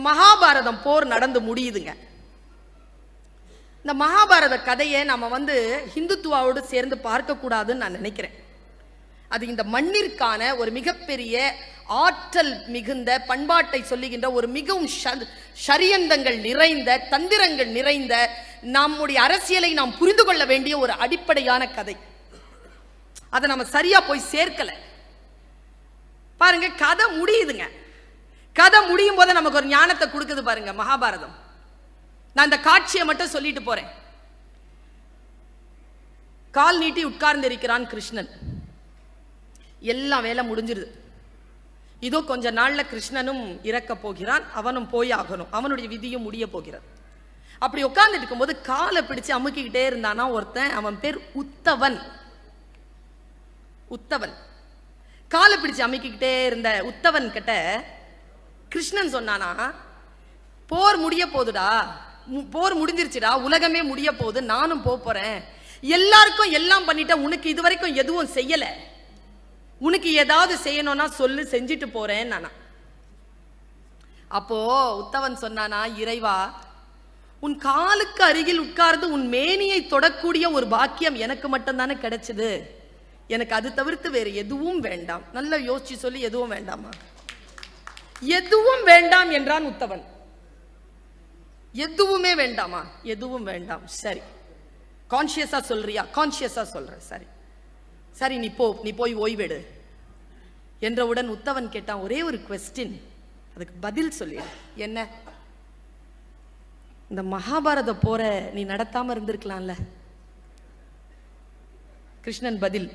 மகாபாரதம் போர் நடந்து முடியுதுங்க. இந்த மகாபாரத கதையை நம்ம ஹிந்துத்துவாவோடு சேர்ந்து பார்க்க கூடாதுன்னு நான் நினைக்கிறேன். அது இந்த மண்ணிற்கான ஒரு மிகப்பெரிய ஆற்றல் மிகுந்த பண்பாட்டை சொல்லுகின்ற ஒரு மிகவும் ஷரியந்தங்கள் நிறைந்த தந்திரங்கள் நிறைந்த நம்முடைய அரசியலை நாம் புரிந்து கொள்ள வேண்டிய ஒரு அடிப்படையான கதை. அதை நம்ம சரியா போய் சேர்க்கல. பாருங்க, கதை முடியுதுங்க. கதை முடியும் போது நமக்கு ஒரு ஞானத்தை கொடுக்குது பாருங்க மகாபாரதம். நான் இந்த காட்சியை மட்டும் சொல்லிட்டு போறேன். கால் நீட்டி உட்கார்ந்து இருக்கிறான் கிருஷ்ணன். எல்லாம் வேலை முடிஞ்சிருது. இதோ கொஞ்ச நாள்ல கிருஷ்ணனும் இறக்க போகிறான், அவனும் போய் ஆகணும், அவனுடைய விதியும் முடிய போகிறான். அப்படி உட்கார்ந்துட்டு இருக்கும்போது காலை பிடிச்சு அமுக்கிக்கிட்டே இருந்தானா ஒருத்தன். அவன் பேர் உத்தவன். உத்தவன் காலை பிடிச்சு அமுக்கிக்கிட்டே இருந்த உத்தவன் கிட்ட கிருஷ்ணன் சொன்னானா, போர் முடிய போகுதுடா, போர் முடிஞ்சிருச்சுடா, உலகமே முடிய போகுது, நானும் போறேன், எல்லாருக்கும் எல்லாம் பண்ணிட்ட, உனக்கு இதுவரைக்கும் எதுவும் செய்யல, உனக்கு ஏதாவது செய்யணும்னா சொல்லு, செஞ்சுட்டு போறேன் நானா. அப்போ உத்தவன் சொன்னானா, இறைவா, உன் காலுக்கு அருகில் உட்கார்ந்து உன் மேனியை தொடக்கூடிய ஒரு பாக்கியம் எனக்கு மட்டும்தானே கிடைச்சது, எனக்கு அது தவிர்த்து வேறு எதுவும் வேண்டாம். நல்லா யோசிச்சு சொல்லி, எதுவும் வேண்டாமா? எதுவும் வேண்டாம் என்றான் உத்தவன். எதுவுமே வேண்டாமா? எதுவும் வேண்டாம். சரி, கான்சியஸா சொல்றியா? கான்சியஸா சொல்றேன். சரி சரி, நீ போய் ஓய்வெடு என்றவுடன் உத்தவன் கேட்டான், ஒரே ஒரு குவெஸ்டின், அதுக்கு பதில் சொல்லி. என்ன? இந்த மகாபாரத போற நீ நடத்தாம இருந்திருக்கலாம்ல? கிருஷ்ணன் பதில்,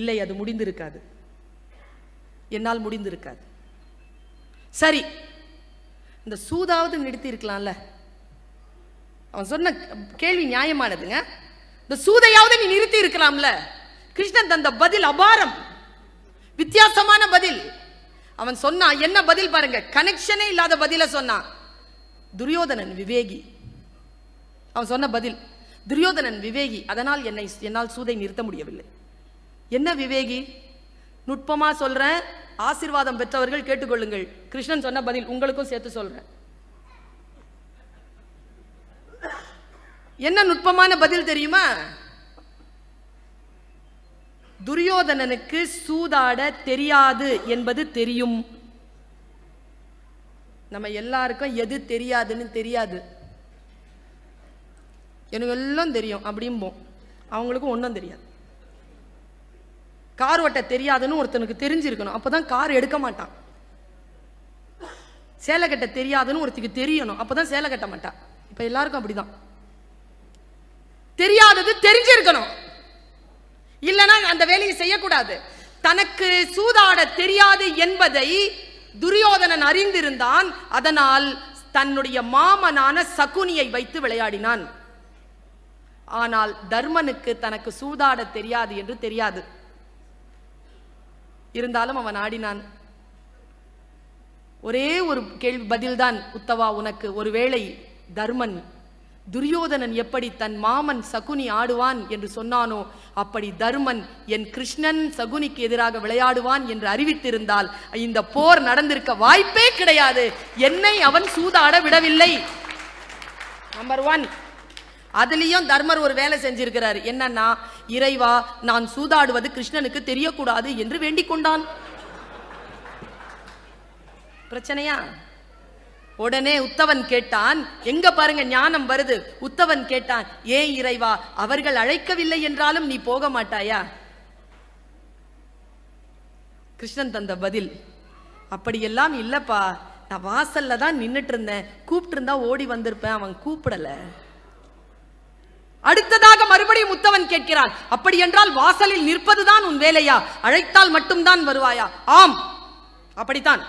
இல்லை, அது முடிந்திருக்காது, என்னால் முடிந்திருக்காது. சரி, இந்த சூதாவது நிறுத்தி இருக்கலாம்ல? அவன் சொன்ன கேள்வி நியாயமானதுங்க. இந்த சூதையாவது நீ நிறுத்தி இருக்கலாம்ல? கிருஷ்ணன் தந்த பதில் அபாரம், வித்தியாசமான பதில். அவன் சொன்னா என்ன பதில் பாருங்க, கனெக்ஷனே இல்லாத பதில சொன்னான். துரியோதனன் விவேகி. அவன் சொன்ன பதில், துரியோதனன் விவேகி, அதனால் என்னால் சூதை நிறுத்த முடியவில்லை. என்ன விவேகி? நுட்பமா சொல்றேன், ஆசீர்வாதம் பெற்றவர்கள் கேட்டுக்கொள்ளுங்கள். கிருஷ்ணன் சொன்ன பதில் உங்களுக்கும் சேர்த்து சொல்றேன். என்ன நுட்பமான பதில் தெரியுமா? துரியோதனனுக்கு சூதாட தெரியாது என்பது தெரியும். நம்ம எல்லாருக்கும் எது தெரியாதுன்னு தெரியாது. எனக்கு எல்லாம் தெரியும் அப்படிம்போம், அவங்களுக்கும் ஒன்றும் தெரியாது. கார் ஓட்ட தெரியாதுன்னு ஒருத்தனுக்கு தெரிஞ்சிருக்கணும், அப்பதான் கார் எடுக்க மாட்டான். சேலை கட்ட தெரியாதுன்னு ஒருத்தருக்கு தெரியணும், அப்பதான் சேலை கட்ட மாட்டான். இப்ப எல்லாருக்கும் அப்படிதான். தெரியாதது தெரிஞ்சிருக்கணும், இல்லைன்னா அந்த வேலையை செய்யக்கூடாது. தனக்கு சூதாட தெரியாது என்பதை துரியோதனன் அறிந்திருந்தான். அதனால் தன்னுடைய மாமனான சகுனியை வைத்து விளையாடினான். ஆனால் தர்மனுக்கு தனக்கு சூதாட தெரியாது என்று தெரியாது. இருந்தாலும் அவன் ஆடினான். ஒரே ஒரு கேள்வி பதில்தான் உத்தவா உனக்கு. ஒருவேளை தர்மன் துரியோதனன் எப்படி தன் மாமன் சகுனி ஆடுவான் என்று சொன்னானோ, அப்படி தர்மன் என் கிருஷ்ணன் சகுனிக்கு எதிராக விளையாடுவான் என்று அறிவித்திருந்தால் இந்த போர் நடந்திருக்க வாய்ப்பே கிடையாது. என்னை அவன் சூதாட விடவில்லை. நம்பர் 1. அதுலயும் தர்மர் ஒரு வேலை செஞ்சிருக்கிறார். என்னன்னா, இறைவா, நான் சூதாடுவது கிருஷ்ணனுக்கு தெரியக்கூடாது என்று வேண்டிக் கொண்டான். பிரச்சனையா? உடனே உத்தவன் கேட்டான், எங்க பாருங்க ஞானம் வருது. உத்தவன் கேட்டான், ஏன் இறைவா, அவர்கள் அழைக்கவில்லை என்றாலும் நீ போக மாட்டாயா? கிருஷ்ணன் தந்த பதில், அப்படியெல்லாம் இல்லப்பா, நான் வாசல்ல தான் நின்னுட்டு இருந்தேன், கூப்பிட்டு இருந்தா ஓடி வந்திருப்பேன், அவன் கூப்பிடல. அடுத்ததாக மறுபடியும் உத்தவன் கேட்கிறான், அப்படி என்றால் வாசலில் நிற்பதுதான் உன் வேலையா? அழைத்தால் மட்டும்தான் வருவாயா? ஆம், அப்படித்தான்,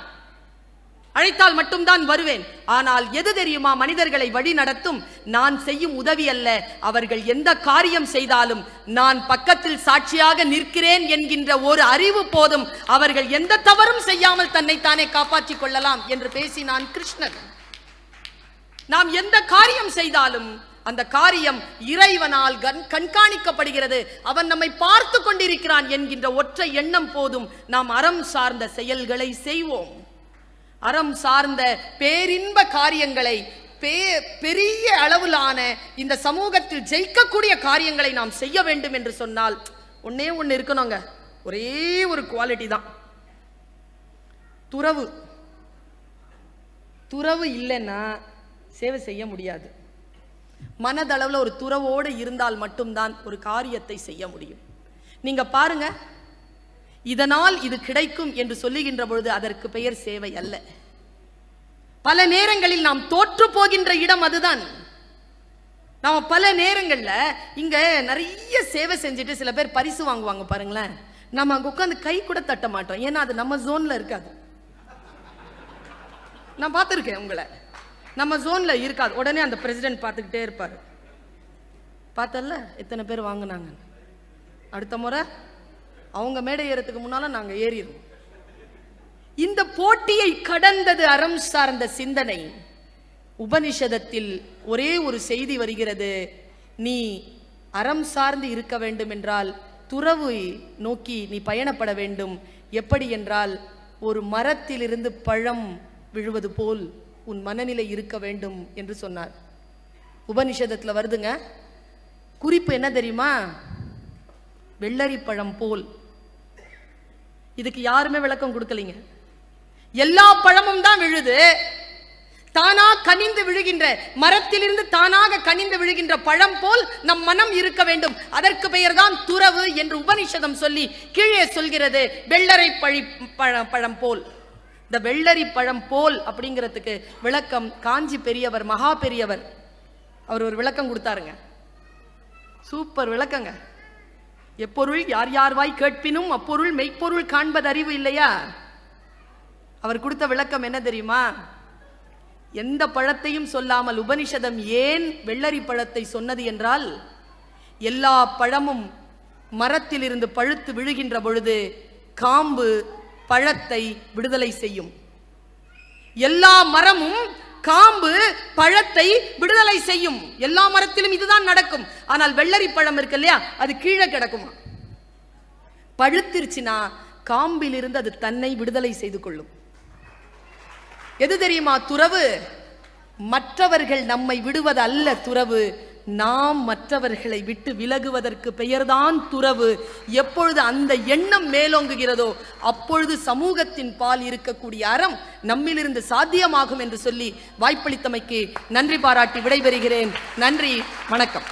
அழைத்தால் மட்டும்தான் வருவேன். ஆனால் எது தெரியுமா மனிதர்களை வழி நடத்தும்? நான் செய்யும் உதவி அல்ல, அவர்கள் எந்த காரியம் செய்தாலும் நான் பக்கத்தில் சாட்சியாக நிற்கிறேன் என்கின்ற ஒரு அறிவு போதும். அவர்கள் எந்த தவறும் செய்யாமல் தன்னைத்தானே காப்பாற்றிக் கொள்ளலாம் என்று பேசினான் கிருஷ்ணன். நாம் எந்த காரியம் செய்தாலும் அந்த காரியம் இறைவனால் கண்காணிக்கப்படுகிறது, அவன் நம்மை பார்த்து கொண்டிருக்கிறான் என்கின்ற ஒற்றை எண்ணம் போதும் நாம் அறம் சார்ந்த செயல்களை செய்வோம். அறம் சார்ந்த பேரின்ப காரியங்களை, பெரிய அளவிலான இந்த சமூகத்தில் ஜெயிக்கக்கூடிய காரியங்களை நாம் செய்ய வேண்டும் என்று சொன்னால் ஒன்னே ஒன்று இருக்கணுங்க. ஒரே ஒரு குவாலிட்டி தான், துறவு. துறவு இல்லைன்னா சேவை செய்ய முடியாது. மனதளவில் ஒரு துறவோடு இருந்தால் மட்டும்தான் ஒரு காரியத்தை செய்ய முடியும். நீங்க பாருங்க, இதனால் இது கிடைக்கும் என்று சொல்லுகின்ற பொழுது அதற்கு பெயர் சேவை அல்ல. பல நேரங்களில் நாம் தோற்று போகின்ற இடம் அதுதான். நாம பல நேரங்கள்ல இங்க நிறைய சேவை செஞ்சுட்டு சில பேர் பரிசு வாங்குவாங்க பாருங்களேன், நம்ம அங்க உட்காந்து கை கூட தட்ட மாட்டோம். ஏன்னா அது நம்ம ஜோன்ல இருக்காது. நான் பார்த்துருக்கேன் உங்களை, நம்ம ஜோன்ல இருக்காது. உடனே அந்த பிரசிடென்ட் பார்த்துக்கிட்டே இருப்பாரு, பார்த்தல எத்தனை பேர் வாங்கினாங்க, அடுத்த முறை அவங்க மேடை ஏறதுக்கு முன்னால நாங்க ஏறிடுவோம். இந்த போட்டியை கடந்தது அறம் சார்ந்த சிந்தனை. உபனிஷதத்தில் ஒரே ஒரு செய்தி வருகிறது, நீ அறம் சார்ந்து இருக்க வேண்டும் என்றால் துறவு நோக்கி நீ பயணப்பட வேண்டும். எப்படி என்றால், ஒரு மரத்திலிருந்து பழம் விழுவது போல் உன் மனநிலை இருக்க வேண்டும் என்று சொன்னார். உபனிஷதத்துல வருதுங்க. குறிப்பு என்ன தெரியுமா? வெள்ளரி பழம் போல். இதுக்கு யாருமே விளக்கம் கொடுக்கலீங்க. எல்லா பழமும் தான் விழுது. தானா கனிந்து விழுகின்ற, மரத்திலிருந்து தானாக கனிந்து விழுகின்ற பழம் போல் நம் மனம் இருக்க வேண்டும். அதற்கு பெயர் தான் துறவு என்று உபனிஷதம் சொல்லி கீழே சொல்கிறது, வெள்ளரை பழம் போல். இந்த வெள்ளரி பழம் போல் அப்படிங்கிறதுக்கு விளக்கம் காஞ்சி பெரியவர், மகா பெரியவர், அவர் ஒரு விளக்கம் கொடுத்தாருங்க. சூப்பர் விளக்கங்க. எப்பொருள் யார் யார் வாய் கேட்பினும் அப்பொருள் மெய்ப்பொருள் காண்பது அறிவு இல்லையா? அவர் கொடுத்த விளக்கம் என்ன தெரியுமா? எந்த பழத்தையும் சொல்லாமல் உபனிஷதம் ஏன் வெள்ளரி பழத்தை சொன்னது என்றால், எல்லா பழமும் மரத்தில் இருந்து பழுத்து விழுகின்ற பொழுது காம்பு பழத்தை விடுதலை செய்யும். எல்லா மரமும் காம்பு பழத்தை விடுதலை செய்யும். எல்லா மரத்திலும் இதுதான் நடக்கும். ஆனால் வெள்ளரி பழம் இருக்கு இல்லையா, அது கீழே கிடக்குமா. பழுத்திருச்சுனா காம்பில் இருந்து அது தன்னை விடுதலை செய்து கொள்ளும். எது தெரியுமா துறவு? மற்றவர்கள் நம்மை விடுவது அல்ல துறவு, நாம் மற்றவர்களை விட்டு விலகுவதற்கு பெயர்தான் துறவு. எப்பொழுது அந்த எண்ணம் மேலோங்குகிறதோ அப்பொழுது சமூகத்தின் பால் இருக்கக்கூடிய அறம் நம்மிலிருந்து சாத்தியமாகும் என்று சொல்லி வாய்ப்பளித்தமைக்கு நன்றி பாராட்டி விடைபெறுகிறேன். நன்றி, வணக்கம்.